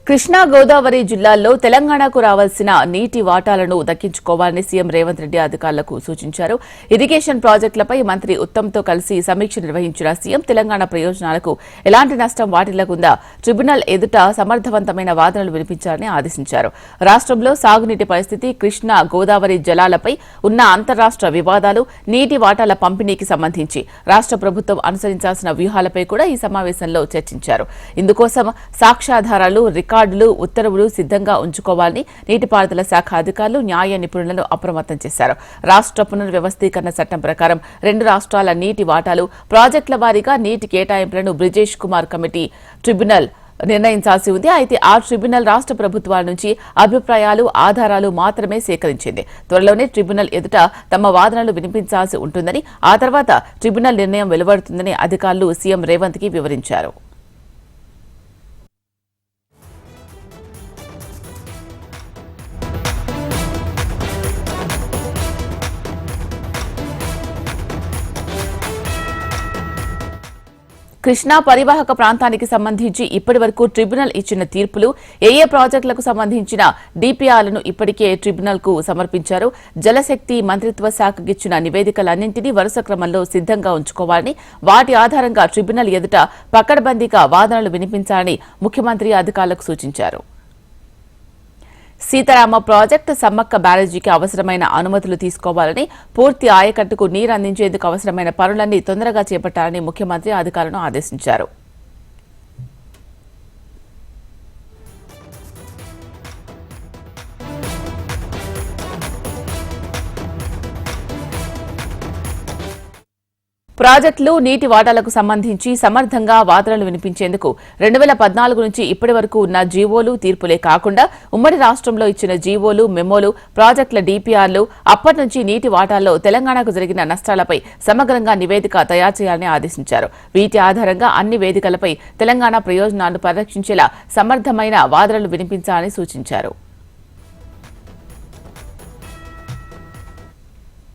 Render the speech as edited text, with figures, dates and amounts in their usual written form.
కృష్ణా గోదావరి జిల్లాల్లో తెలంగాణకు రావాల్సిన నీటి వాటాలను దక్కించుకోవాలని సీఎం రేవంత్ రెడ్డి అధికారులకు సూచించారు. ఇరిగేషన్ ప్రాజెక్టులపై మంత్రి ఉత్తమ్తో కలిసి సమీక్ష నిర్వహించిన సీఎం తెలంగాణ ప్రయోజనాలకు ఎలాంటి నష్టం వాటిల్లకుండా ట్రిబ్యునల్ ఎదుట సమర్థవంతమైన వాదనలు వినిపించాలని ఆదేశించారు. రాష్ట్రంలో సాగునీటి పరిస్థితి, కృష్ణా గోదావరి జలాలపై ఉన్న అంతర్రాష్ట్ర వివాదాలు, నీటి వాటాల పంపిణీకి సంబంధించి రాష్ట్ర ప్రభుత్వం అనుసరించాల్సిన వ్యూహాలపై కూడా ఈ సమావేశంలో చర్చించారు. ఇందుకోసం సాక్ష్యాధారాలు, రికార్డులు, ఉత్తర్వులు సిద్ధంగా ఉంచుకోవాలని నీటిపారుదల శాఖ అధికారులు, న్యాయ నిపుణులను అప్రమత్తం చేశారు. రాష్ట్ర పునర్వ్యవస్థీకరణ చట్టం ప్రకారం 2 రాష్ట్రాల నీటి వాటాలు, ప్రాజెక్టుల వారీగా నీటి కేటాయింపులను బ్రిజేష్ కుమార్ కమిటీ ట్రిబ్యునల్ నిర్ణయించాల్సి ఉంది. అయితే ఆ ట్రిబ్యునల్ రాష్ట్ర ప్రభుత్వాల నుంచి అభిప్రాయాలు, ఆధారాలు మాత్రమే సేకరించింది. త్వరలోనే ట్రిబ్యునల్ ఎదుట తమ వాదనలు వినిపించాల్సి ఉంటుందని, ఆ తర్వాత ట్రిబ్యునల్ నిర్ణయం వెలువడుతుందని అధికారులు సీఎం రేవంత్ కి వివరించారు. కృష్ణా పరివాహక ప్రాంతానికి సంబంధించి ఇప్పటి వరకు ట్రిబ్యునల్ ఇచ్చిన తీర్పులు, ఏ ప్రాజెక్టులకు సంబంధించిన డిపిఆర్లను ఇప్పటికే ట్రిబ్యునల్ కు సమర్పించారు. జలశక్తి మంత్రిత్వ శాఖకిచ్చిన నివేదికలన్నింటినీ వరుస క్రమంలో సిద్ధంగా ఉంచుకోవాలని, వాటి ఆధారంగా ట్రిబ్యునల్ ఎదుట పకడ్బందీగా వాదనలు వినిపించాలని ముఖ్యమంత్రి అధికారులకు సూచించారు. సీతారామ ప్రాజెక్టు సమ్మక్క బ్యారేజీకి అవసరమైన అనుమతులు తీసుకోవాలని, పూర్తి ఆయకట్టుకు నీరు అందించేందుకు అవసరమైన పనులన్నీ తొందరగా చేపట్టాలని ముఖ్యమంత్రి అధికారులను ఆదేశించారు. ప్రాజెక్టులు, నీటి వాటాలకు సంబంధించి సమర్థంగా వాదనలు వినిపించేందుకు 2014 నుంచి ఇప్పటి వరకు ఉన్న జీవోలు, తీర్పులే కాకుండా ఉమ్మడి రాష్ట్రంలో ఇచ్చిన జీవోలు, మెమోలు, ప్రాజెక్టుల డిపిఆర్లు, అప్పటి నుంచి నీటి వాటాల్లో తెలంగాణకు జరిగిన నష్టాలపై సమగ్రంగా నివేదిక తయారు చేయాలని ఆదేశించారు. వీటి ఆధారంగా అన్ని వేదికలపై తెలంగాణ ప్రయోజనాలను పరిరక్షించేలా సమర్థమైన వాదనలు వినిపించాలని సూచించారు.